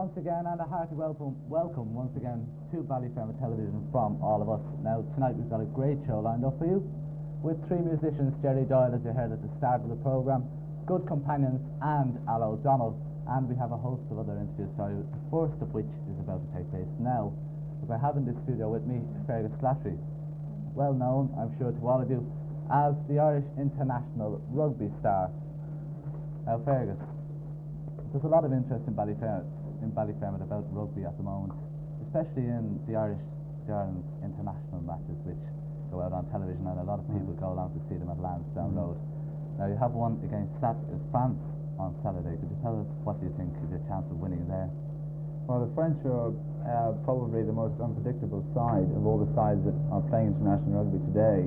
once again, and a hearty welcome once again to Ballyfermot Television from all of us. Now, tonight we've got a great show lined up for you with three musicians, Gerry Doyle, as you heard at the start of the programme, good companions, and O Donnell, and we have a host of other interviews for you, the first of which is about to take place now. Look, I have in this studio with me Fergus Slattery, well known, I'm sure, to all of you, as the Irish international rugby star. Now, Fergus, there's a lot of interest in Ballyfermot about rugby at the moment, especially in the Ireland international matches, which go out on television, and a lot of people go along to see them at Lansdowne Road. Now, you have one against France on Saturday. Could you tell us what you think is your chance of winning there? Well, the French are probably the most unpredictable side of all the sides that are playing international rugby today.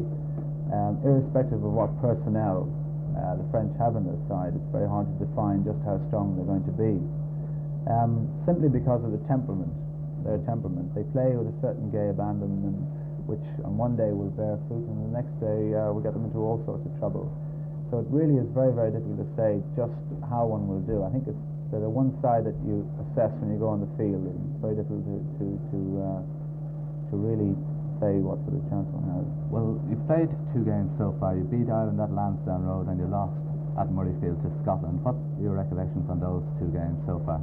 Irrespective of what personnel the French have on their side, it's very hard to define just how strong they're going to be. Simply because of their temperament. They play with a certain gay abandon, which on one day will bear fruit, and the next day will get them into all sorts of trouble. So it really is very, very difficult to say just how one will do. I think they're the one side that you assess when you go on the field. It's very difficult to really say what sort of chance one has. Well, you've played two games so far. You beat Ireland at Lansdowne Road and you lost at Murrayfield to Scotland. What are your recollections on those two games so far?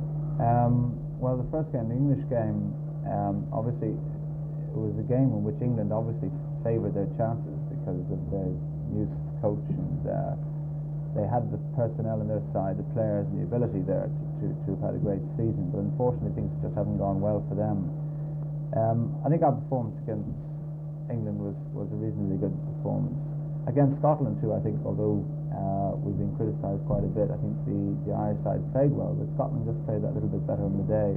Well, the first game, the English game, obviously it was a game in which England obviously favoured their chances because of their youth coach, and they had the personnel on their side, the players and the ability there to have had a great season, but unfortunately things just haven't gone well for them. I think our performance against England was a reasonably good performance. Against Scotland too, I think, although we've been criticised quite a bit, I think the Irish side played well, but Scotland just played that little bit better on the day.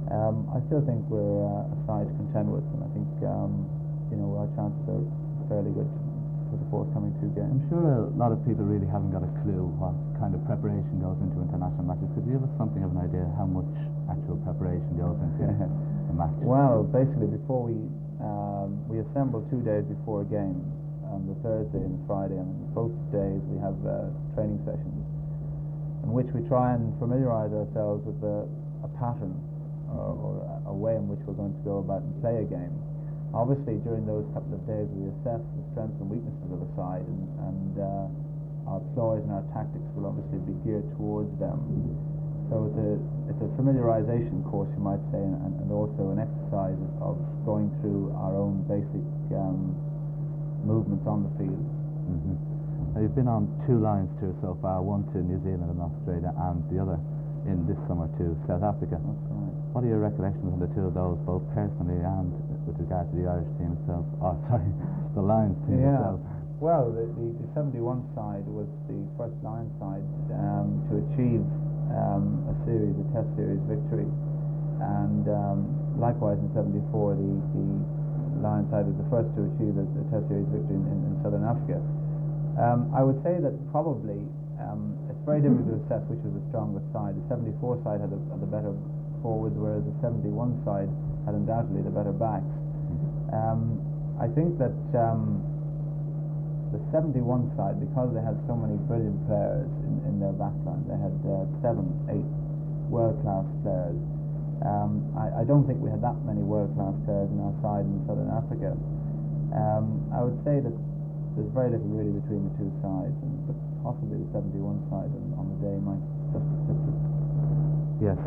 I still think we're a side to contend with, and I think our chances are fairly good for the forthcoming two games. I'm sure a lot of people really haven't got a clue what kind of preparation goes into international matches. Could you give us something of an idea how much actual preparation goes into a match? Well, basically, before we assemble 2 days before a game, on the Thursday and Friday, and both days we have training sessions in which we try and familiarise ourselves with a pattern or a way in which we're going to go about and play a game. Obviously, during those couple of days we assess the strengths and weaknesses of a side, and our ploys and our tactics will obviously be geared towards them. So it's a familiarisation course, you might say, and also an exercise of going through our own basic movements on the field. Now, you've been on two Lions tours so far, one to New Zealand and Australia, and the other in this summer to South Africa. That's right. What are your recollections on the two of those, both personally and with regard to the Irish team itself? The Lions team itself. Well, the 71 side was the first Lions side to achieve a test series victory, and likewise in 74 the Lions side was the first to achieve a test series victory in Southern Africa. I would say that probably it's very difficult to assess which was the strongest side. The 74 side had the better forwards, whereas the 71 side had undoubtedly the better backs. I think that the 71 side, because they had so many brilliant players in their backline, they had 7, 8 world-class players. I don't think we had that many world-class players in our side in Southern Africa. I would say that there's very little really between the two sides, but possibly the 71 side on the day might just have tipped it. Yes,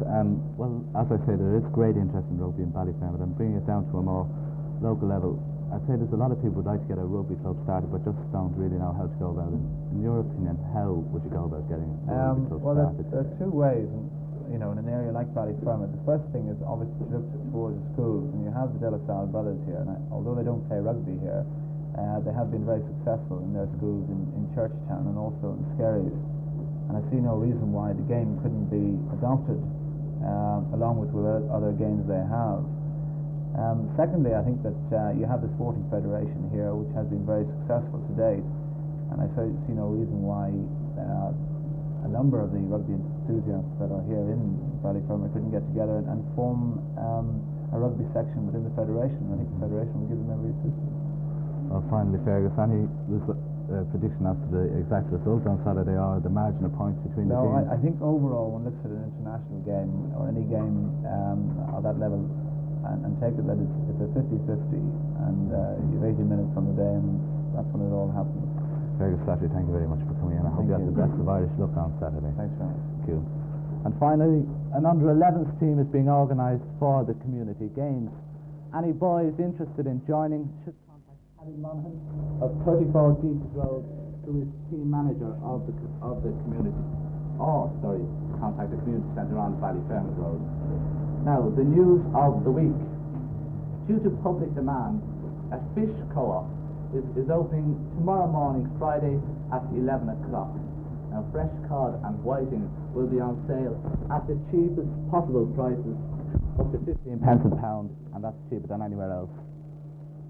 well, as I say, there is great interest in rugby in Ballyfermot, and bringing it down to a more local level, I'd say there's a lot of people who'd like to get a rugby club started, but just don't really know how to go about it. In your opinion, how would you go about getting a rugby club started? Well, there's two ways. In an area like Ballyfermot, the first thing is obviously to look towards the schools, and you have the De La Salle brothers here, and although they don't play rugby here, they have been very successful in their schools in Churchtown and also in Skerries, and I see no reason why the game couldn't be adopted along with other games they have. Secondly, I think that you have the Sporting Federation here, which has been very successful to date, and I see no reason why a number of the rugby enthusiasts that are here in Ballyfermot couldn't get together and form a rugby section within the federation. I think the federation will give them every assistance. Well, finally, Fergus, there's prediction as to the exact result on Saturday, or the margin of points between the teams? I think overall, when looks at an international game or any game at that level, and take it that it's a 50-50, and you have 80 minutes on the day, and that's when it all happens. Fergus Slattery, thank you very much for coming in. I hope you have the best of Irish luck on Saturday. Thanks very much. Thank you. And finally, an under-11s team is being organised for the community games. Any boys interested in joining should contact Paddy Monaghan of 34 Deepes Road, who is team manager of the community. Contact the community centre on Ballyfermot Road. Now, the news of the week. Due to public demand, a fish co-op is opening tomorrow morning, Friday, at 11 o'clock. Now, fresh cod and whiting will be on sale at the cheapest possible prices, up to 15 pence a pound, and that's cheaper than anywhere else.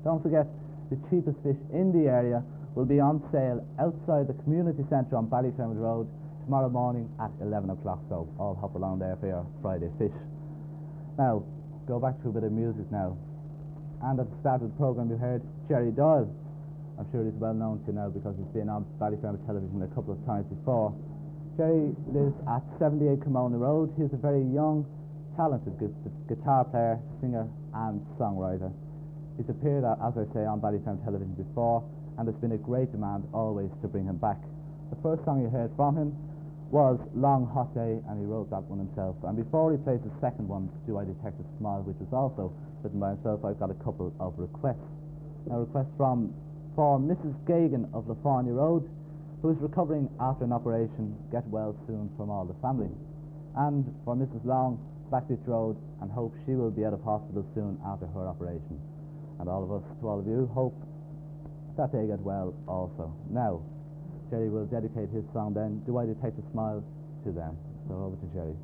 Don't forget, the cheapest fish in the area will be on sale outside the community centre on Ballyfermot Road tomorrow morning at 11 o'clock, so all hop along there for your Friday fish. Now, go back to a bit of music now. And at the start of the programme you heard Gerry Doyle. I'm sure he's well known to you now because he's been on Ballyfermot Television a couple of times before. Gerry lives at 78 Cremona Road. He's a very young, talented guitar player, singer and songwriter. He's appeared, as I say, on Ballyfermot Television before, and there's been a great demand always to bring him back. The first song you heard from him was Long Hot Day, and he wrote that one himself. And before he plays the second one, Do I Detect a Smile, which was also written by himself, I've got a couple of requests. A request for Mrs. Gagan of Lafawny Road, who is recovering after an operation. Get well soon from all the family. And for Mrs. Long, Blackbeach Road, and hope she will be out of hospital soon after her operation. And all of us, to all of you, hope that they get well also. Now, Gerry will dedicate his song then, Do I Detect a Smile, to them. So over to Gerry.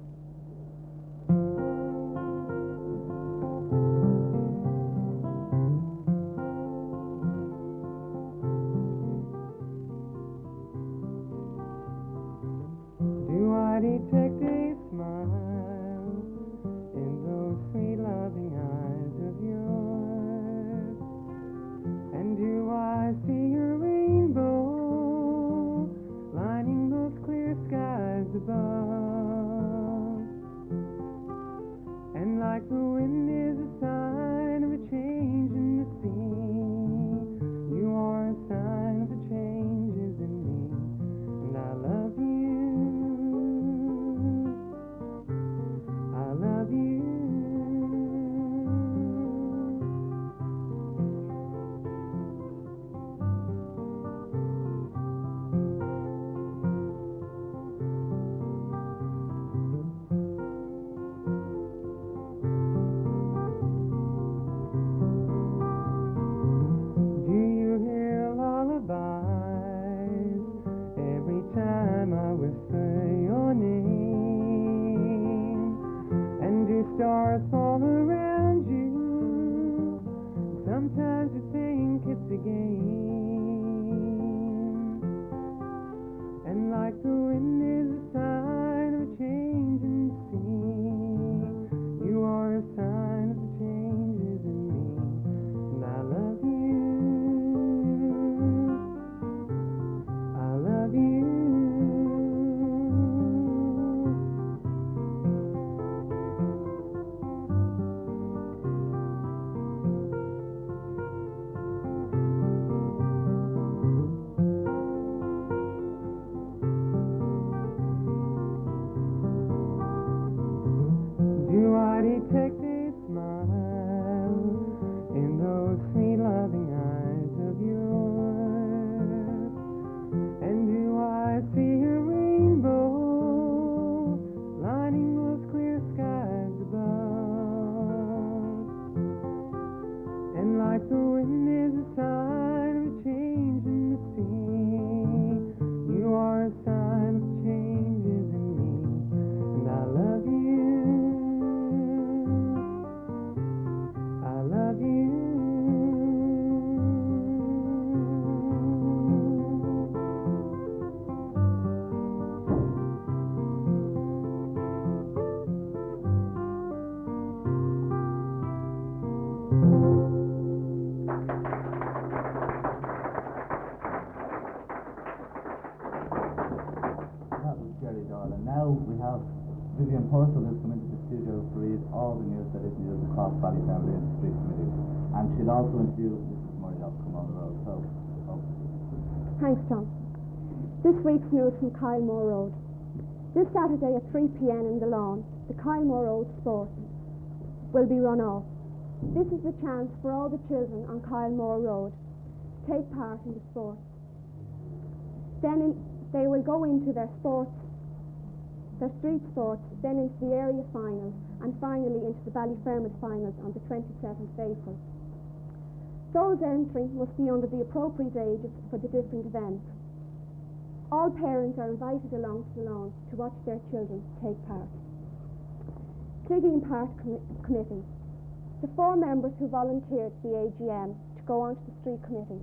Do I detect a smile in those sweet loving eyes of yours? And do I see a rainbow lining those clear skies above? And like the wind is a sign of a change in the sea, you are a sign of the changes in me, and I love you. I love you. Do you hear lullabies every time I whisper your name? And do stars fall around you? Sometimes you think it's a game. And like the wind is a sign of a change in the sea, you are a sign of the changes in me, and I love you. I love you. Do I detect a smile in those sweet loving eyes of yours? And do I see a rainbow lining those clear skies above? And like the wind is a sign of a change in the sea, you are a sign of changes in me, and I love you. all the news that is news across Ballyfermot in the street committees. And she'll also interview Mrs. Murray of Cremona Road. So, Thanks, John. This week's news from Kylemore Road. This Saturday at 3 p.m. in the lawn, the Kylemore Road Sport will be run off. This is the chance for all the children on Kylemore Road to take part in the sport. Then they will go into their street sports, then into the area finals, and finally into the Ballyfermot finals on the 27th of April. Those entering must be under the appropriate ages for the different events. All parents are invited along to the lawn to watch their children take part. Tighe and Part Committee. The 4 members who volunteered to the AGM to go onto the street committee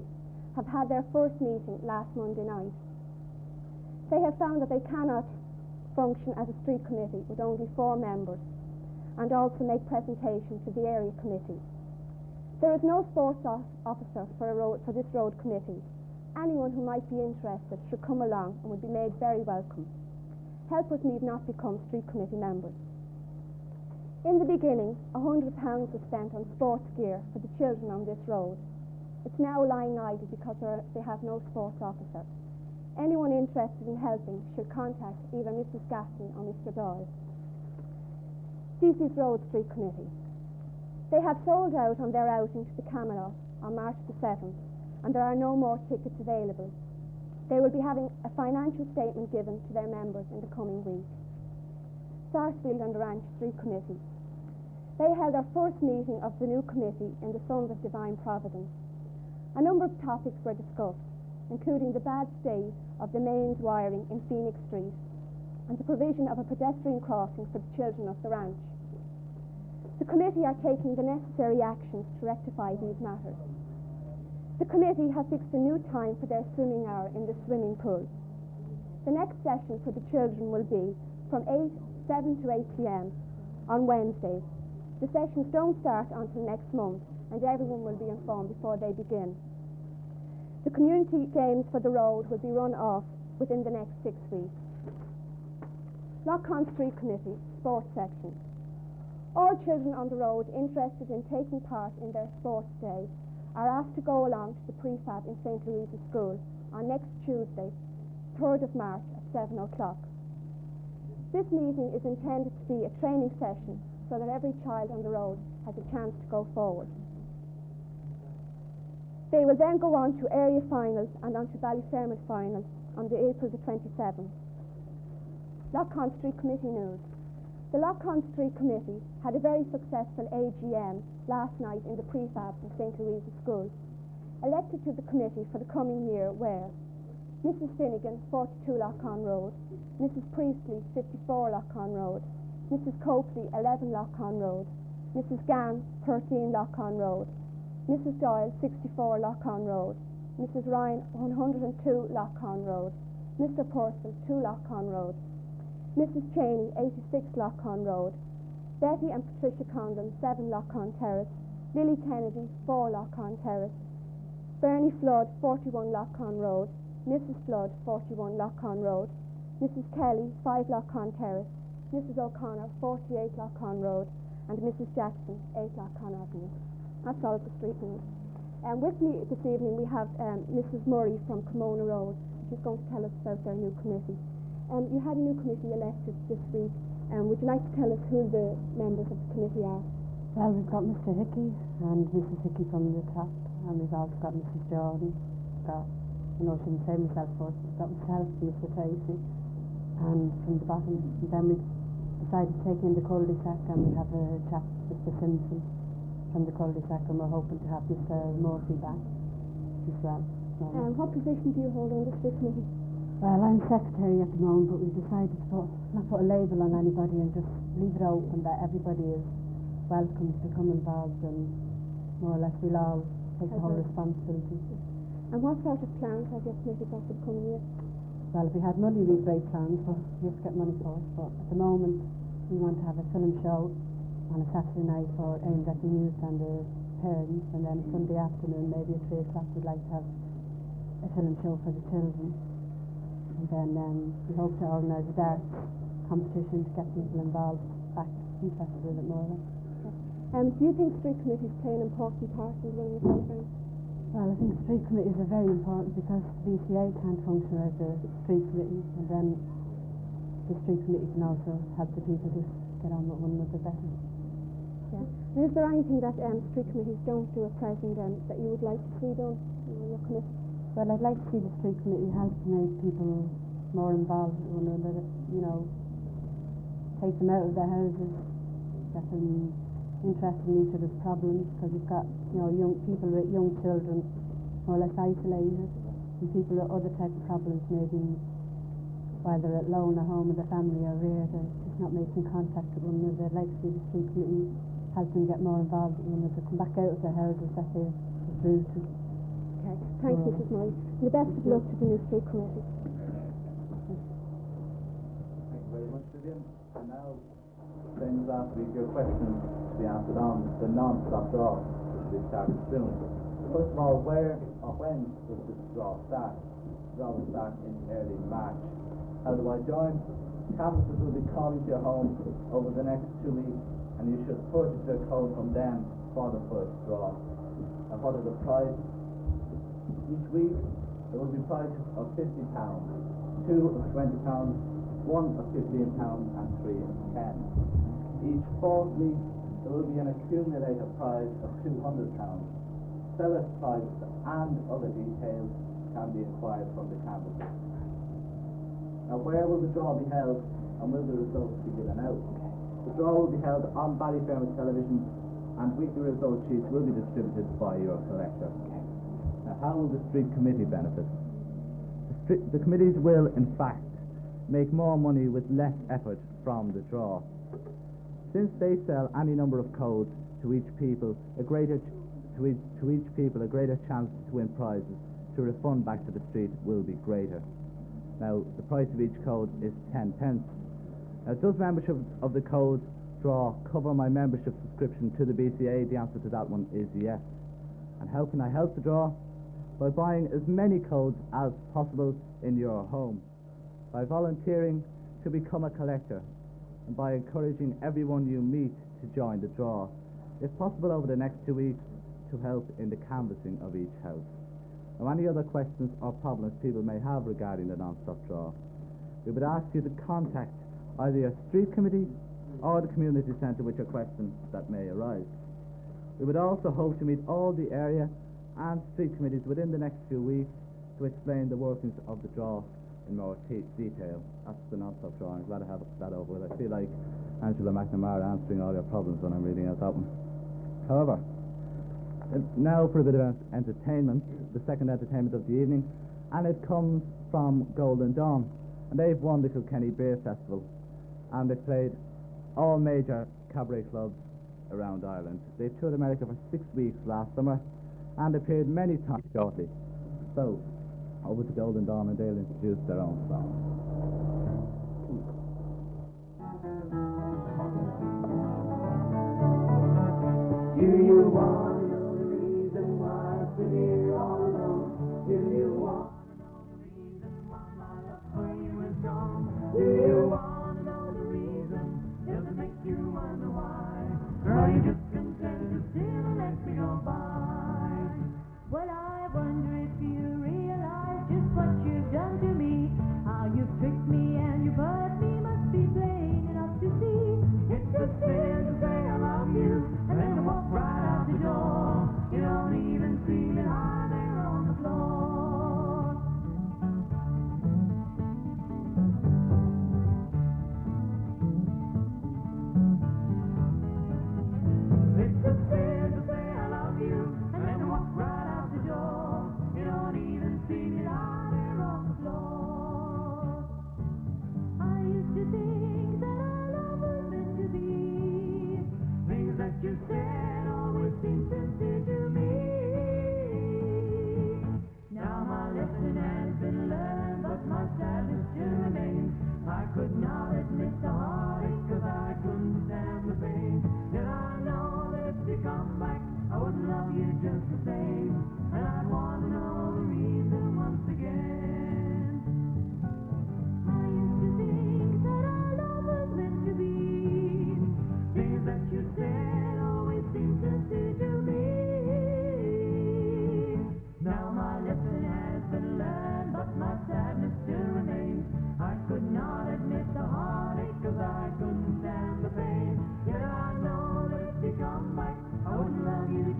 have had their first meeting last Monday night. They have found that they cannot function as a street committee with only 4 members and also make presentation to the area committee. There is no sports officer for this road committee. Anyone who might be interested should come along and would be made very welcome. Helpers need not become street committee members. In the beginning, £100 was spent on sports gear for the children on this road. It's now lying idle because they have no sports officer. Anyone interested in helping should contact either Mrs. Scatterin or Mr. Doyle. Deasy's Road Street Committee. They have sold out on their outing to the Camelot on March the 7th, and there are no more tickets available. They will be having a financial statement given to their members in the coming week. Sarsfield and Ranch Street Committee. They held their first meeting of the new committee in the Sons of Divine Providence. A number of topics were discussed, including the bad state of the mains wiring in Phoenix Street and the provision of a pedestrian crossing for the children of the ranch. The committee are taking the necessary actions to rectify these matters. The committee has fixed a new time for their swimming hour in the swimming pool. The next session for the children will be from 7 to 8 p.m. on Wednesdays. The sessions don't start until next month, and everyone will be informed before they begin. The community games for the road will be run off within the next 6 weeks. Lough Street Committee, Sports Section. All children on the road interested in taking part in their sports day are asked to go along to the prefab in St. Louisa's School on next Tuesday, 3rd of March at 7 o'clock. This meeting is intended to be a training session so that every child on the road has a chance to go forward. They will then go on to area finals and on to Ballyfermot finals on the April the 27th. Lough Street Committee news. The Lough Street Committee had a very successful AGM last night in the prefab in St. Louisa's School. Elected to the committee for the coming year were Mrs. Finnegan, 42 Lough Road, Mrs. Priestley, 54 Lough Road, Mrs. Copley, 11 Lough Road, Mrs. Gann, 13 Lough Road, Mrs. Doyle, 64 Lough Road, Mrs. Ryan, 102 Lough Road, Mr. Purcell, 2 Lough Road, Mrs. Cheney, 86 Lough Road, Betty and Patricia Condon, 7 Lough Terrace, Lily Kennedy, 4 Lough Terrace, Bernie Flood, 41 Lough Road, Mrs. Flood, 41 Lough Road, Mrs. Kelly, 5 Lough Terrace, Mrs. O'Connor, 48 Lough Road, and Mrs. Jackson, 8 Lough Avenue. That's all of the street news. With me this evening we have Mrs. Murray from Cremona Road. She's going to tell us about their new committee. You had a new committee elected this week. Would you like to tell us who the members of the committee are? Well, we've got Mr. Hickey and Mrs. Hickey from the top, and we've also got Mrs. Jordan. Got, I know I shouldn't say myself first, we've got myself and Mr. Tighe, and from the bottom. And then we decided to take in the cul-de-sac, and we have a chap, Mr. Simpson, from the cul-de-sac, and we're hoping to have Mr. Murphy back as well. What position do you hold on the street committee? Well, I'm secretary at the moment, but we decided to not put a label on anybody and just leave it open that everybody is welcome to become involved, and more or less we'll all take the whole responsibility. And what sort of plans have your committee got for the coming year? Well, if we had money, we'd great plans, but we have to get money first. But at the moment, we want to have a film show on a Saturday night aimed at the youth and the parents, and then Sunday afternoon, maybe at 3 o'clock, we'd like to have a film show for the children. And then we hope to organise a darts competition to get people involved back in interested in it more. Do you think street committees play an important part in running the campaign? Well, I think street committees are very important because the BCA can't function as a street committee, and then the street committee can also help the people to get on with one another better. Yeah. And is there anything that street committees don't do at present that you would like to see done in your committee? Well, I'd like to see the street committee help to make people more involved with one another, take them out of their houses, get them interested in each other's problems, because we've got, young people with young children more or less isolated, and people with other type of problems, maybe while they're alone at home with their family or rear, they're just not making contact with one another. I'd like to see the street committee help them get more involved with one another, come back out of their houses that they withdrew to. Okay, thanks Mrs. Murray. And the best of luck to the new street committee. Thank you very much, Vivienne. And now, same as last week, your questions to be answered on the non-stop draw, which will be started soon. First of all, where or when does this draw start? The draw will start in early March. How do I join? Canvassers will be calling to your home over the next 2 weeks, and you should purchase your code from them for the first draw. And what are the prizes? Each week there will be prizes of £50, 2 of £20, 1 of £15 and 3 of £10. Each fourth week there will be an accumulator prize of £200. Seller's prizes and other details can be acquired from the canvasser. Now, where will the draw be held and will the results be given out? The draw will be held on Ballyfermot Television, and weekly result sheets will be distributed by your collector. Now, how will the street committee benefit? The committees will, in fact, make more money with less effort from the draw. Since they sell any number of codes to each people, a greater chance to win prizes to refund back to the street will be greater. Now, the price of each code is 10 pence. Now, does membership of the code draw cover my membership subscription to the BCA? The answer to that one is yes. And how can I help the draw? By buying as many codes as possible in your home, by volunteering to become a collector, and by encouraging everyone you meet to join the draw, if possible over the next 2 weeks, to help in the canvassing of each house. Now, any other questions or problems people may have regarding the non-stop draw, we would ask you to contact either your street committee or the community centre with your questions that may arise. We would also hope to meet all the area and street committees within the next few weeks to explain the workings of the draw in more detail. That's the non-stop draw. I'm glad to have that over with. I feel like Angela McNamara answering all your problems when I'm reading out that one. However, now for a bit of entertainment, the second entertainment of the evening, and it comes from Golden Dawn, and they've won the Kilkenny Beer Festival, and they played all major cabaret clubs around Ireland. They toured America for 6 weeks last summer and appeared many times shortly. So, over to Golden Dawn, and they'll introduce their own song. Do you want to know the reason why I've been here all alone? Do you want to know the reason why my love for you is gone? Do you want to know the reason? Does it make you wonder why? Or are you just content to sit and let me go by? Well, I wonder if you realize just what you've done to me. How you've tricked me and you've hurt me must be plain enough to see. It's a sin to say I love you and then to walk right out the door. You don't even see me lie there on the floor. It's a sin to say I love you and then to walk right out the door. You don't even see me lie there on the floor. I used to think that our love was meant to be. Things that you said always seemed sincere to me. Now my lesson has been learned, but my sadness still remains. I could not admit the heartache, 'cause I couldn't stand the pain. Did I know that if you come back, I would love you just the same? And I'd want to know the reason once again. I used to think that our love was meant to be. Things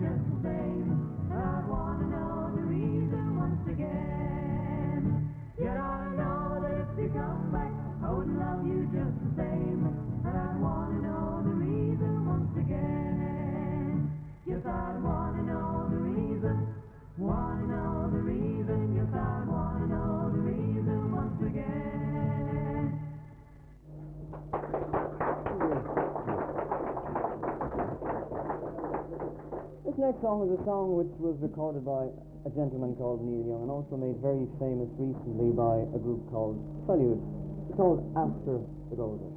just the same. And I want to know the reason once again. Yet I know that if you come back, I would love you just the same. And I want to know the reason once again. Yes, I want to know the reason. Want to know the reason. Yes, I want to know the reason once again. This next song is a song which was recorded by a gentleman called Neil Young and also made very famous recently by a group called Prelude. It's called After the Gold Rush.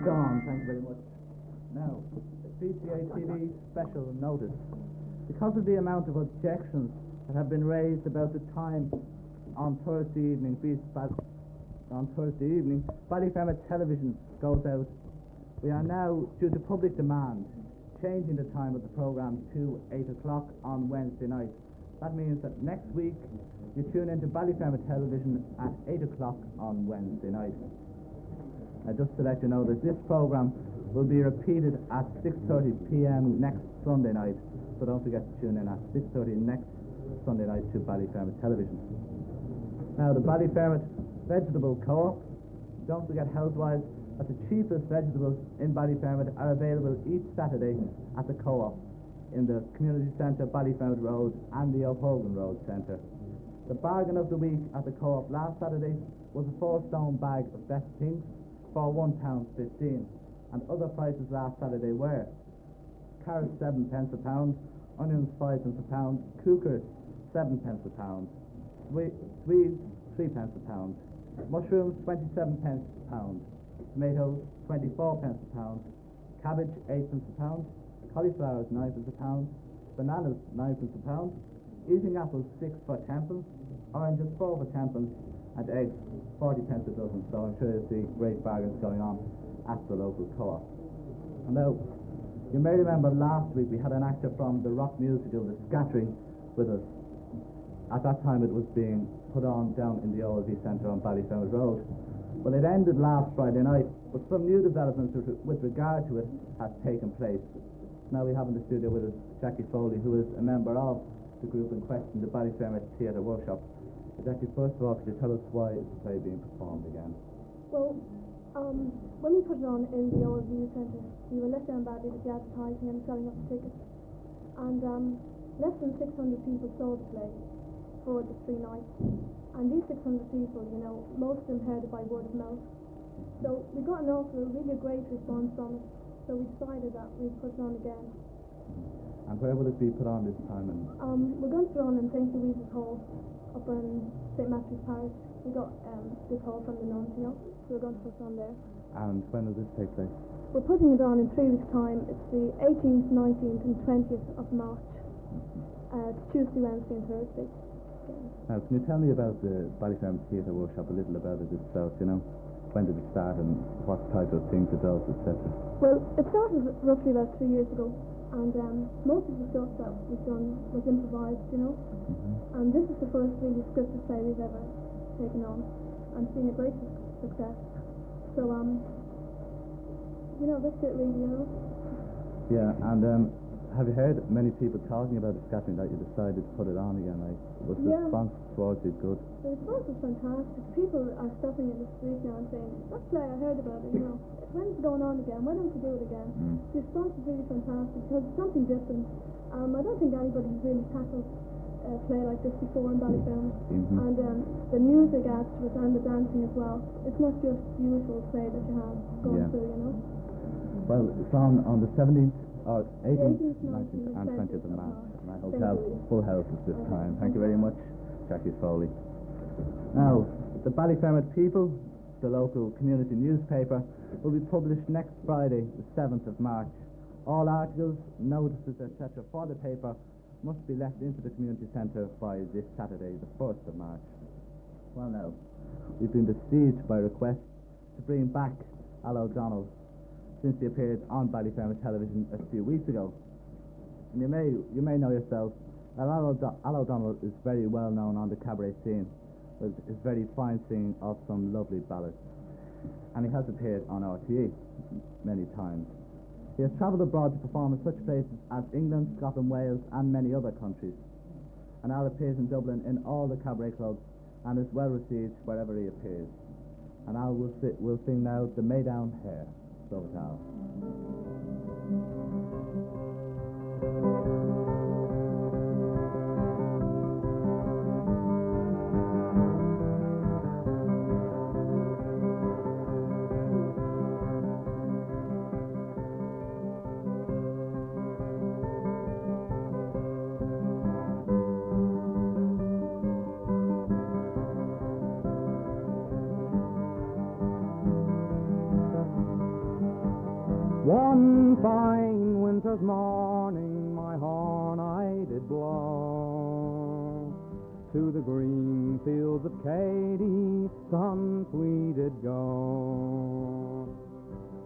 Dawn, thank you very much. Now, BCA TV special notice. Because of the amount of objections that have been raised about the time on Thursday evening, Ballyfermot Television goes out. We are now, due to public demand, changing the time of the programme to 8 o'clock on Wednesday night. That means that next week you tune into Ballyfermot Television at 8 o'clock on Wednesday night. Just to let you know that this programme will be repeated at 6:30 p.m. next Sunday night, so don't forget to tune in at 6:30 next Sunday night to Ballyfermot Television. Now, the Ballyfermot Vegetable Co-op, don't forget health-wise that the cheapest vegetables in Ballyfermot are available each Saturday at the Co-op in the Community Centre, Ballyfermot Road and the O'Hogan Road Centre. The bargain of the week at the Co-op last Saturday was a 4-stone bag of best things for £1.15, and other prices last Saturday were carrots 7 pence a pound, onions 5 pence a pound, cookers 7 pence a pound, swedes 3 pence a pound, mushrooms 27 pence a pound, tomatoes 24 pence a pound, cabbage 8 pence a pound, cauliflowers 9 pence a pound, bananas 9 pence a pound, eating apples 6 for 10 pence, oranges 4 for 10 pence, and eggs 40 pence a dozen. So I'm sure you'll see great bargains going on at the local co-op. And now, you may remember last week we had an actor from the rock musical The Scatterin with us. At that time it was being put on down in the O.V. Centre on Ballyfermot Road. Well, it ended last Friday night, but some new developments with regard to it have taken place. Now we have in the studio with us Jackie Foley, who is a member of the group in question, the Ballyfermot Theatre Workshop. Jackie, first of all, could you tell us why is the play being performed again? Well, when we put it on in the old view centre, we were let down badly with the advertising and selling up the tickets. And less than 600 people saw the play. for the 3 nights. And these 600 people, most of them heard it by word of mouth. So we got a really great response from it. So we decided that we'd put it on again. And where will it be put on this time? We're going to put it on in St. Louise's Hall up in St. Matthew's Parish. We got this hall from the nuns, so we're going to put it on there. And when will this take place? We're putting it on in 3 weeks' time. It's the 18th, 19th and 20th of March. It's Tuesday, Wednesday and Thursday. Now, can you tell me about the Ballyfermot Theatre Workshop, a little about it itself, When did it start and what type of things it does, etc.? Well, it started roughly about 2 years ago, and most of the stuff that was done was improvised, And this is the first really scripted play we've ever taken on, and it's been a great success. So, that's it really, Yeah, and have you heard many people talking about the Scatterin that you decided to put it on again? Was the response towards it good? The response was fantastic. People are stopping in the street now and saying, that play, I heard about it, When's it going on again? Why don't we do it again? The response is really fantastic because it's something different. I don't think anybody's really tackled a play like this before in Ballyfermot. And the music adds to it and the dancing as well. It's not just the usual play that you have going through, Well, it's on the 17th, or 18th, 19th, 19th and 20th of March. And I hope to have full houses this time. Thank you very much, Jackie Foley. Now, the Ballyfermot People, the local community newspaper, will be published next Friday, the 7th of March. All articles, notices, etc. for the paper must be left into the community centre by this Saturday, the 1st of March. Well now, we've been besieged by requests to bring back O Donnell since he appeared on Ballyfermot Television a few weeks ago. And you may know yourself that O Donnell is very well known on the cabaret scene with his very fine singing of some lovely ballads. And he has appeared on RTE many times. He has travelled abroad to perform in such places as England, Scotland, Wales and many other countries. And Al appears in Dublin in all the cabaret clubs and is well received wherever he appears. And Al will sing now the Maydown Hare. So it's Al. One fine winter's morning my horn I did blow to the green fields of Katy, sons we did go.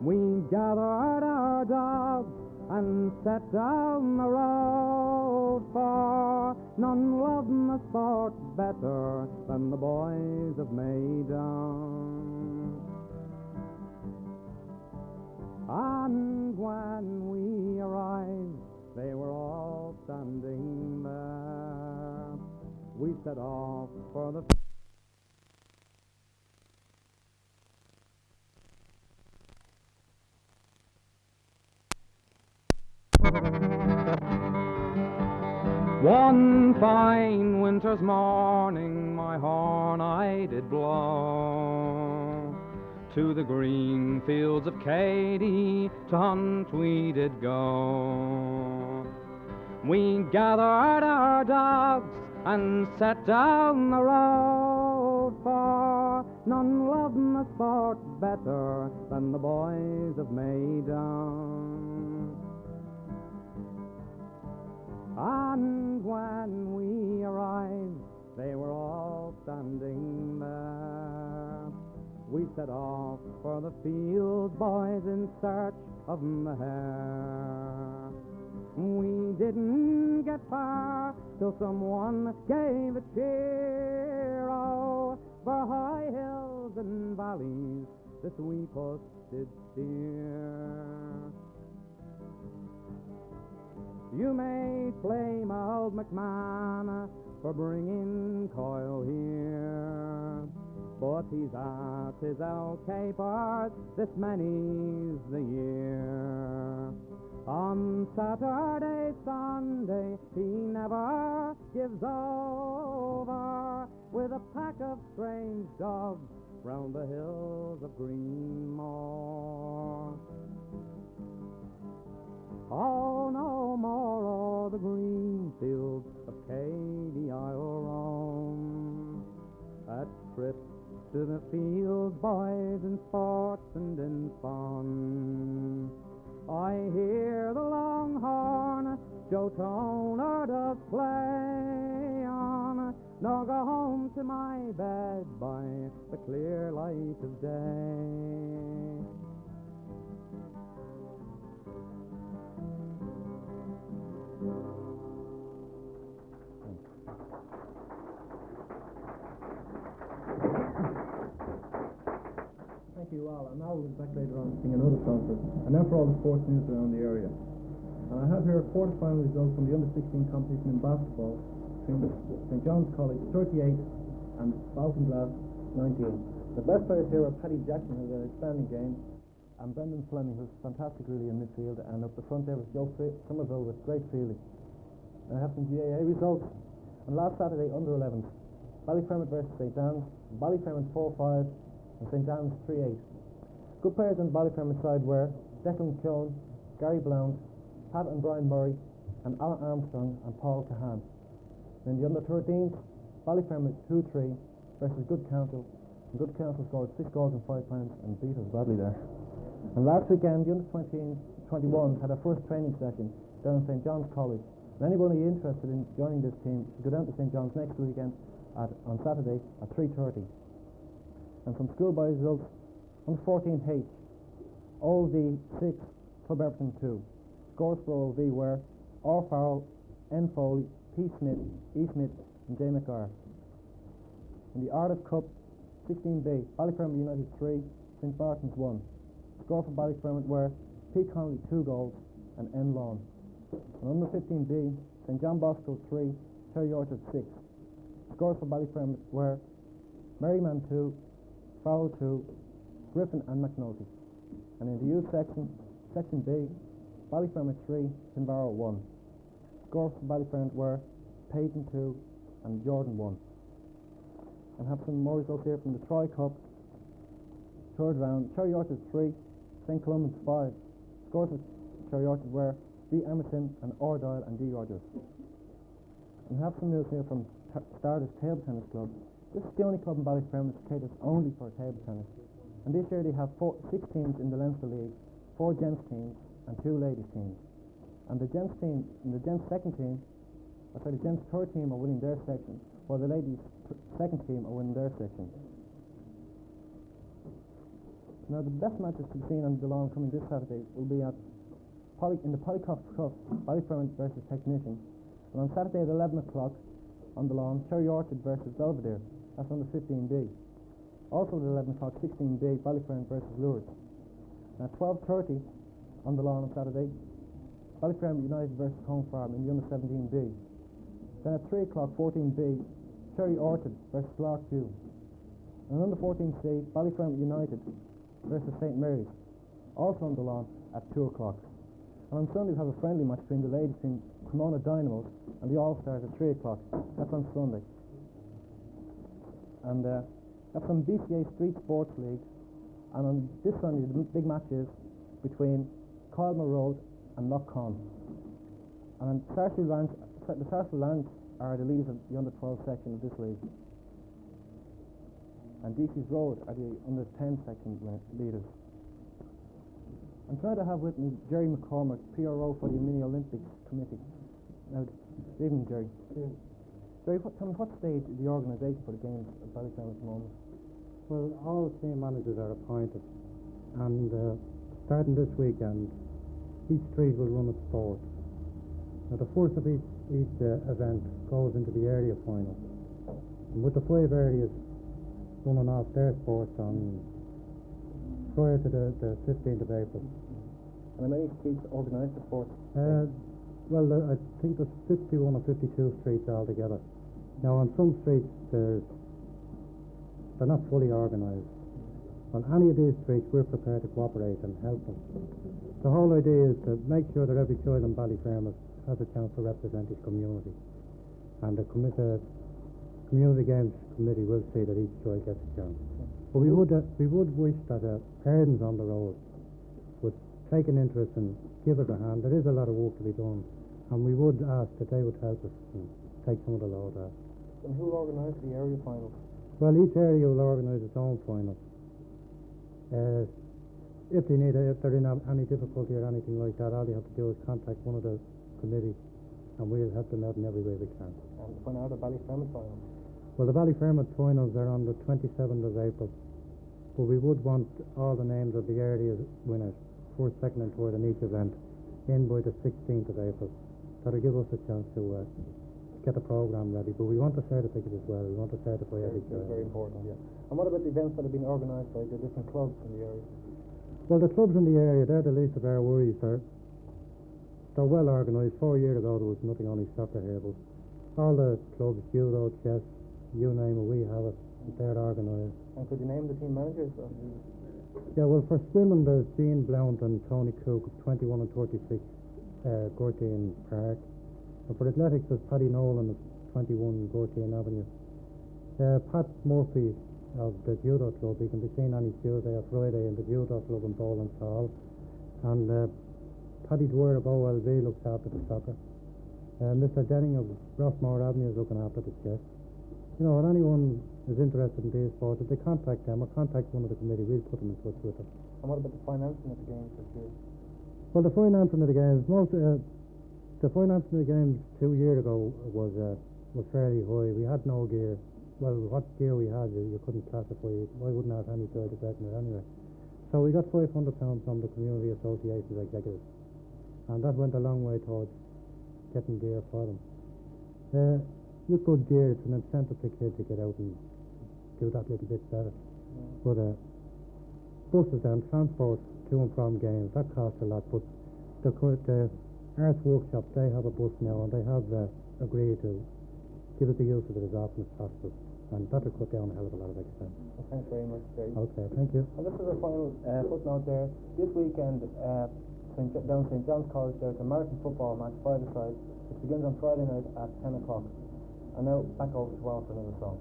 We gathered our dogs and set down the road, for none loved the sport better than the boys of Maydown. And when we arrived, they were all standing there. We set off for the One fine winter's morning my horn I did blow to the green fields of Katy, to hunt we did go. We gathered our dogs and set down the road, for none loved the sport better than the boys of Maydown. And when we arrived, they were all standing there. We set off for the fields, boys, in search of the hare. We didn't get far till someone gave a cheer. Oh, for high hills and valleys this wee puss did steer. You may blame old McMahon for bringing Coyle here, but he's at his old capers this many's the year. On Saturday, Sunday, he never gives over. a pack of strange dogs round the hills of Greenmore. Oh, no more o'er the green fields of Cady I will roam. At trips to the fields, boys, in sports and in fun, I hear the longhorn Joe Toner does play on, nor go home to my bed by the clear light of day. Thank you all. And now we'll be back later on to sing another song for us, and then for all the sports news around the area. And I have here quarter-final results from the under-16 competition in basketball between St John's College 38 and Ballyfermot 19. The best players here are Paddy Jackson, who had an outstanding game, and Brendan Fleming, who's fantastic really in midfield, and up the front there was Joe Somerville with great fielding. And I have some GAA results. And last Saturday, under-11s, Ballyfermot versus St John's, Ballyfermot 4-5, and St John's 3-8. Good players on the Ballyfermot side were Declan Keown, Gary Blount, Pat and Brian Murray, and Alan Armstrong and Paul Cahan. Then the under-13s, Ballyfermot 2-3 versus Good Counsel. And Good Counsel scored 6 goals in 5 points and beat us badly there. And last weekend, the under-21 had a first training session down at St John's College. And anybody interested in joining this team should go down to St John's next weekend on Saturday at 3:30. And some schoolboy results: under 14H, OLV 6, Club Everton 2. Scores for OLV were R. Farrell, N. Foley, P. Smith, E. Smith, and J. McGar. In the Ardif Cup 16B, Ballyfermot United 3, St. Barton's 1. Score for Ballyfermot were P. Connolly 2 goals and N. Lawn. And under 15B, St. John Bosco 3, Cherry Orchard 6. Scores for Ballyfermot were Merryman 2, Farrell 2, Griffin and McNulty. And in the youth section, Section B, Ballyfermot 3, Tinbarrow 1. Scores for Ballyfermot were Payton 2 and Jordan 1. And have some more results here from the Troy Cup, third round. Cherry Orchard 3, St. Columban's 5. Scores for Cherry Orchard were B. Emerson and R. Doyle and D. Rogers. And have some news here from Stardust Table Tennis Club. This is the only club in Ballyfermot that caters only for table tennis. And this year they have 6 teams in the Leinster League, 4 gents teams and 2 ladies teams. And the gents team, in the gents second team, the gents third team are winning their section, while the ladies second team are winning their section. Now the best matches to be seen on the lawn coming this Saturday will be in the Polycoff Cup, Ballyfermot versus Technician. And on Saturday at 11 o'clock on the lawn, Cherry Orchard versus Belvedere. That's under 15B. Also at 11 o'clock, 16B, Ballyfermot versus Lourdes. And at 12:30 on the lawn on Saturday, Ballyfermot United versus Home Farm in the under 17B. Then at 3 o'clock, 14B, Cherry Orchard versus Larkview. And under 14C, Ballyfermot United versus St Mary's. Also on the lawn at 2 o'clock. And on Sunday we have a friendly match between the ladies between Cremona Dynamos and the All-Stars at 3 o'clock. That's on Sunday. And that's some BCA Street Sports League. And on this Sunday the big match is between Coilmore Road and Lough And the Sarsfield Lands are the leaders of the under-12 section of this league. And DC's Road are the under-10 section leaders. And tonight I have with me Gerry McCormack, PRO for the Mini Olympics Committee. Now, good evening, Gerry. Yeah. Gerry, tell me, what stage is the organisation for the games at Ballyfermot at the moment? Well, all team managers are appointed, and starting this weekend, each street will run its sport. Now, the first of each event goes into the area final, and with the 5 areas running off their sports on prior to the 15th of April. And how many streets organise the sports? Well, I think there's 51 or 52 streets altogether. Now, on some streets, they're not fully organised. On any of these streets, we're prepared to cooperate and help them. The whole idea is to make sure that every child in Ballyfermot has a chance to represent his community. And the Community Games Committee will see that each child gets a chance. But we would wish that parents on the road would take an interest and give us a hand. There is a lot of work to be done, and we would ask that they would help us and take some of the load out. And who will organise the area final? Well, each area will organise its own final. If they're in any difficulty or anything like that, all you have to do is contact one of the committee, and we'll help them out in every way we can. And when are the Ballyfermot finals? Well, the Ballyfermot finals are on the 27th of April, but we would want all the names of the area winners, first, second and third in each event, in by the 16th of April. That'll give us a chance to get the programme ready, but we want to certificate as well. We want to certify every child. Very important, yeah. And what about the events that have been organised by the different clubs in the area? Well, the clubs in the area, they're the least of our worries. They're well organised. 4 years ago there was nothing, only soccer here, but all the clubs, judo, chess, you name it, we have it. They're organised. And could you name the team managers? Yeah, well, for swimming there's Dean Blount and Tony Cook, 21 and 36, Gortine Park. And for athletics there's Paddy Nolan of 21 Gortine Avenue. Pat Murphy of the judo club, he can be seen any Tuesday or Friday in the judo club in Bowland Hall. And Paddy Dwyer of OLV looks after the soccer. Mr. Denning of Rossmore Avenue is looking after the chess. You know, if anyone is interested in these sports, if they contact them or contact one of the committee, we'll put them in touch with them. And what about the financing of the games this year? Well, the financing of the games, the financing of the games 2 years ago was fairly high. We had no gear. Well, what gear we had, you couldn't classify it. I wouldn't have any child betting it anyway. So we got £500 from the Community Association's executives, and that went a long way towards getting gear for them. With good gear, it's an incentive to kids to get out and do that little bit better. But buses and transport to and from games, that costs a lot. But the arts workshop, they have a bus now, and they have agreed to give it the use of it as often as possible, and that'll cut down a hell of a lot of expense. Well, thanks very much, Gerry. Okay, thank you. And this is a final footnote there. This weekend, down St John's College, there's a marathon football match, 5-a-side, which begins on Friday night at 10 o'clock. And now back over to Rolfe for another song.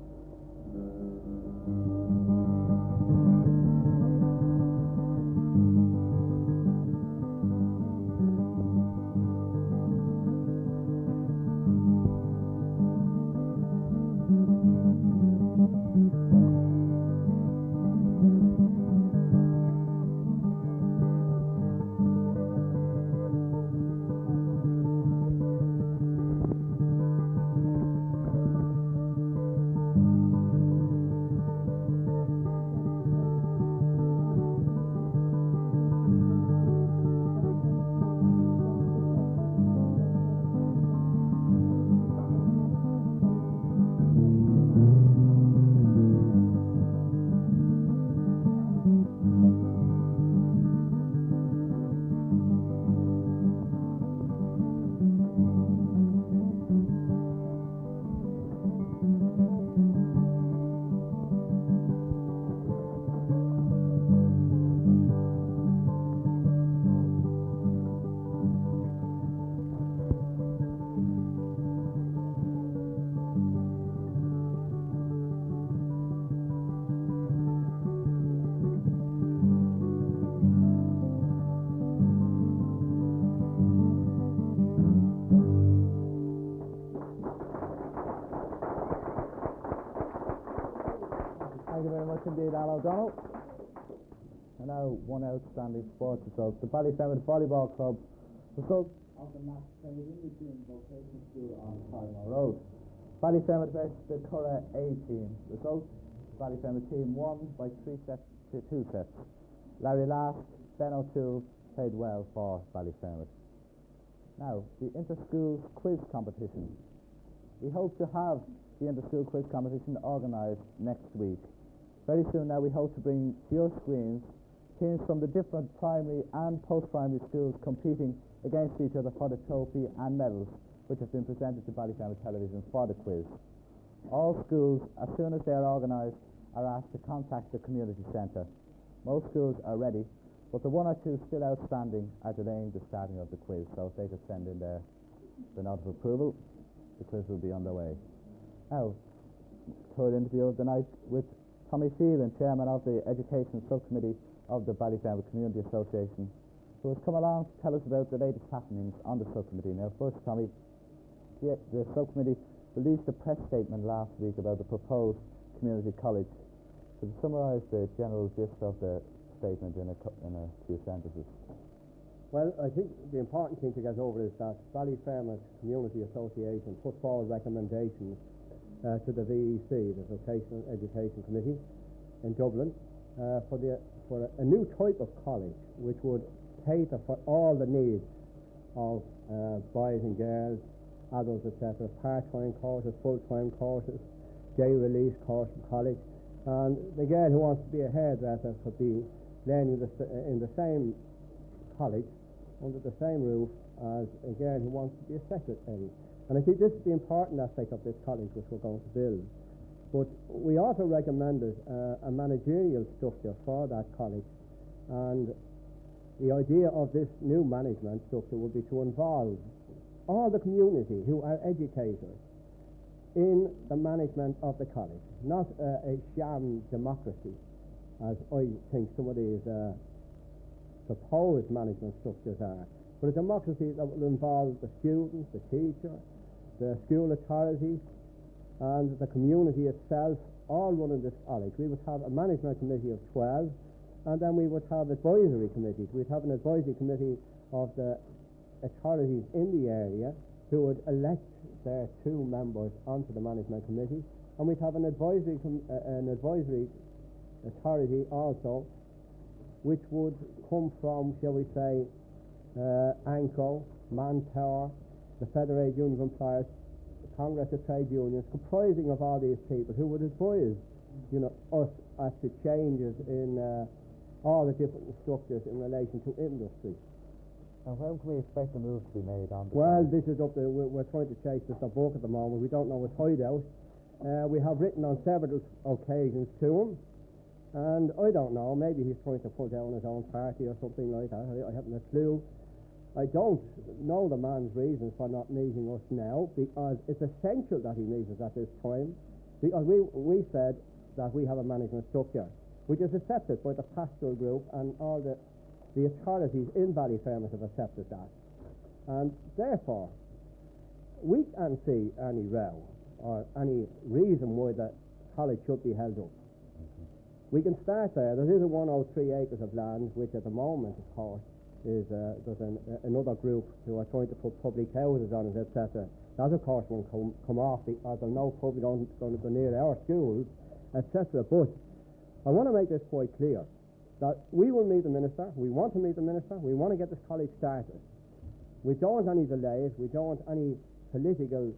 Indeed, O Donnell. And now one outstanding sports result. The Ballyfermot Volleyball Club result of the match played in between Vocational School on Farrell Road. Ballyfermot versus the Curra A team. Result: Ballyfermot team won by 3 sets to 2 sets. Larry Last, Ben O'Toole played well for Ballyfermot. Now, the inter-schools quiz competition. We hope to have the inter-school quiz competition organised next week. Very soon now we hope to bring to your screens teams from the different primary and post-primary schools competing against each other for the trophy and medals which have been presented to Ballyfermot Television for the quiz. All schools, as soon as they are organised, are asked to contact the community centre. Most schools are ready, but the 1 or 2 still outstanding are delaying the starting of the quiz, so if they could send in their note of approval, the quiz will be underway. Now, third interview of the night with Tommy Phelan, Chairman of the Education Subcommittee of the Ballyfermot Community Association, who has come along to tell us about the latest happenings on the subcommittee. Now, first, Tommy, the subcommittee released a press statement last week about the proposed community college. Could you summarise the general gist of the statement in a few sentences? Well, I think the important thing to get over is that Ballyfermot Community Association put forward recommendations to the V.E.C, the Vocational Education Committee in Dublin, for a new type of college which would cater for all the needs of boys and girls, adults, etc., part-time courses, full-time courses, day release course from college. And the girl who wants to be a hairdresser could be learning in the same college, under the same roof, as a girl who wants to be a secretary. And I think this is the important aspect of this college which we're going to build. But we also recommended a managerial structure for that college, and the idea of this new management structure would be to involve all the community who are educators in the management of the college, not a sham democracy, as I think some of these proposed management structures are, but a democracy that will involve the students, the teacher, the school authorities, and the community itself, all running this college. We would have a management committee of 12, and then we would have advisory committees. We'd have an advisory committee of the authorities in the area who would elect their 2 members onto the management committee, and we'd have an advisory authority also, which would come from, shall we say, ANCO, Manpower, the Federated Union of Employers, the Congress of Trade Unions, comprising of all these people who would advise, us as to changes in all the different structures in relation to industry. And when can we expect the move to be made on this? Well, this is up to, we're trying to chase Mr. Burke at the moment. We don't know his hideout. We have written on several occasions to him, and I don't know, maybe he's trying to put down his own party or something like that. I haven't a clue. I don't know the man's reasons for not meeting us now, because it's essential that he meets us at this time, because we said that we have a management structure which is accepted by the pastoral group, and all the authorities in Ballyfermot have accepted that, and therefore we can't see any row or any reason why the college should be held up. We can start there. There is a 103 acres of land, which at the moment, of course, is there's another group who are trying to put public houses on it, etc. That, of course, won't come off, because there's no public going to go near our schools, etc. But I want to make this quite clear, that we will meet the minister. We want to meet the minister. We want to get this college started. We don't want any delays. We don't want any political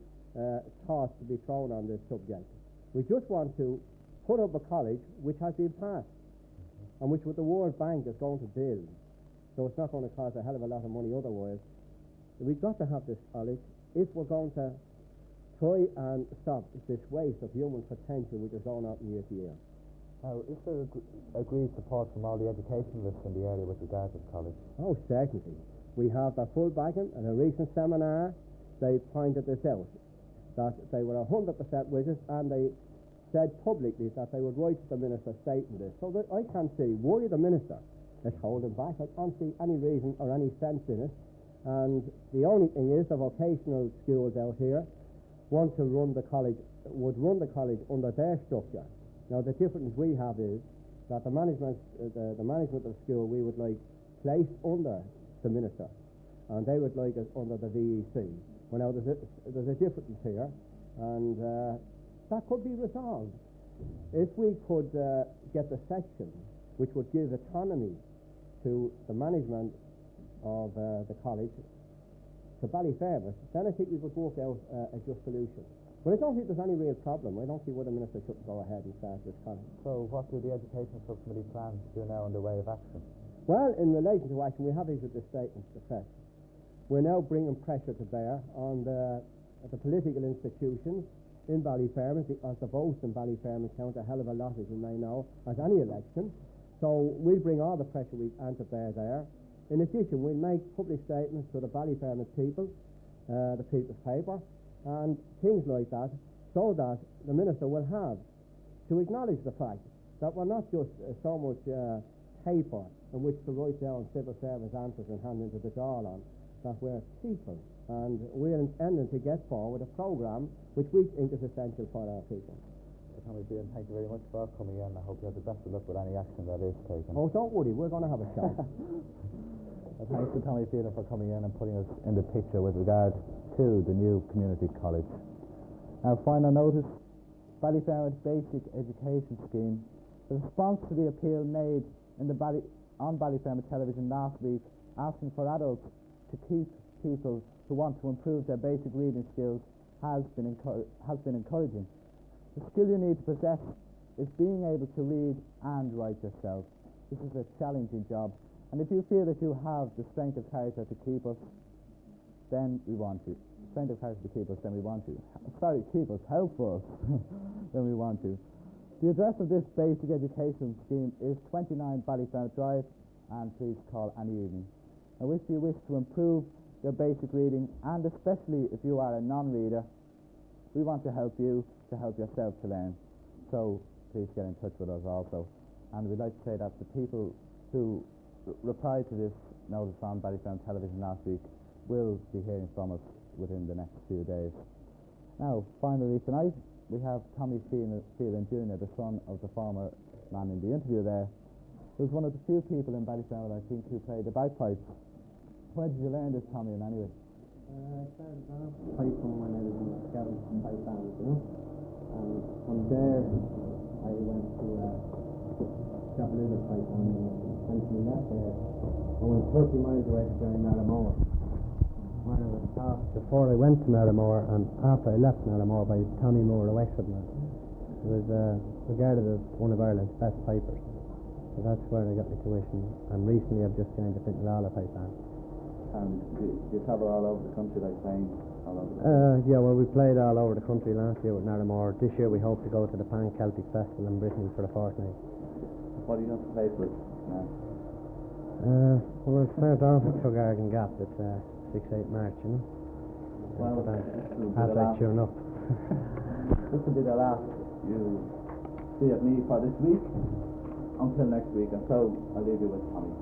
thoughts to be thrown on this subject. We just want to put up a college which has been passed, and which the World Bank is going to build. So it's not going to cost a hell of a lot of money otherwise. We've got to have this college if we're going to try and stop this waste of human potential which is going on year to year. Now, is there agreed support from all the educationalists in the area with regard to the college? Oh, certainly. We have their full backing. At a recent seminar, they pointed this out, that they were 100% with it, and they said publicly that they would write to the minister stating this. So that I can't see why the minister is holding back. I can't see any reason or any sense in it. And the only thing is, the vocational schools out here want to run the college, would run the college under their structure. Now, the difference we have is that the management of the school we would like placed under the minister, and they would like it under the V.E.C. Well, now there's a difference here, and that could be resolved if we could get the section which would give autonomy to the management of the college to Ballyfermot. Then I think we could work out a just solution. But I don't think there's any real problem. I don't see why the minister shouldn't go ahead and start this college. So what do the Education Subcommittee plan to do now in the way of action? Well, in relation to action, we have issued this statement to the press. We're now bringing pressure to bear on the political institutions in Ballyfermot, because the votes in Ballyfermot count a hell of a lot, as you may know, as any election. So we'll bring all the pressure we can to bear there. In addition, we'll make public statements to the Ballyfermot people, the People's Paper, and things like that, so that the Minister will have to acknowledge the fact that we're not just so much paper in which to write down civil service answers and hand into the Dáil on, that we're people. And we're intending to get forward a programme which we think is essential for our people. Tommy Bean, thank you very much for coming in. I hope you have the best of luck with any action that is taken. Oh, don't worry, we're going to have a shot. Thanks to Tommy Phelan for coming in and putting us in the picture with regard to the new community college. Now, final notice, Ballyfermot Basic Education Scheme. The response to the appeal made in on Ballyfermot Television last week, asking for adults to keep people who want to improve their basic reading skills has been encouraging. The skill you need to possess is being able to read and write yourself. This is a challenging job, and if you feel that you have the strength of character to keep us, then we want you. Strength of character to keep us, then we want you. Sorry, keep us, help us, then we want you. The address of this basic education scheme is 29 Ballyfermot Drive, and please call any evening. Now, if you wish to improve your basic reading, and especially if you are a non-reader, we want to help you to help yourself to learn. So please get in touch with us also. And we'd like to say that the people who replied to this notice on Ballyfermot Television last week will be hearing from us within the next few days. Now, finally tonight, we have Tommy Phelan Jnr, the son of the former man in the interview there, who's one of the few people in Ballyfermot, I think, who played the bagpipes. Where did you learn this, Tommy, in any way? I started off piping when I was in Scatterin pipe band, you know. And from there, I went to got a little pipe on and eventually left there. I went 30 miles away to join Narramore. When I was taught Before I went to Narramore and after I left Narramore by Tommy Moore of Exeter, he was regarded as one of Ireland's best pipers. So that's where I got my tuition. And recently I've just joined the Fintolala pipe band. And do you travel all over the country, like playing all over the country? Yeah, well, we played all over the country last year with Narramore. This year we hope to go to the Pan Celtic Festival in Britain for the fortnight. What are you going to play for now? Well, we'll start off at Tregargan Gap. It's 6-8 March, you know. Well, As I tune up. This will be the last you see of me for this week, until next week, and so I'll leave you with Tommy.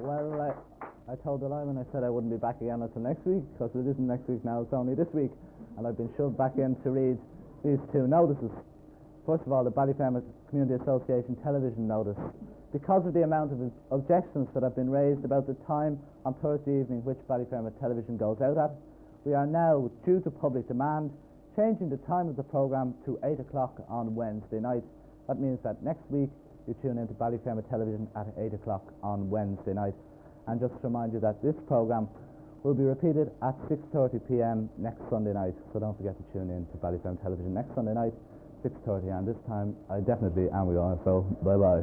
Well, I told the lineman, I said I wouldn't be back again until next week, because it isn't next week now, it's only this week. And I've been shoved back in to read these two notices. First of all, the Ballyfermot Community Association television notice. Because of the amount of objections that have been raised about the time on Thursday evening which Ballyfermot Television goes out at, we are now, due to public demand, changing the time of the programme to 8 o'clock on Wednesday night. That means that next week you tune into Ballyfermot Television at 8 o'clock on Wednesday night. And just to remind you that this programme will be repeated at 6:30 p.m. next Sunday night, so don't forget to tune in to Ballyfermot Television next Sunday night, 6:30, and this time I definitely am going, so bye-bye.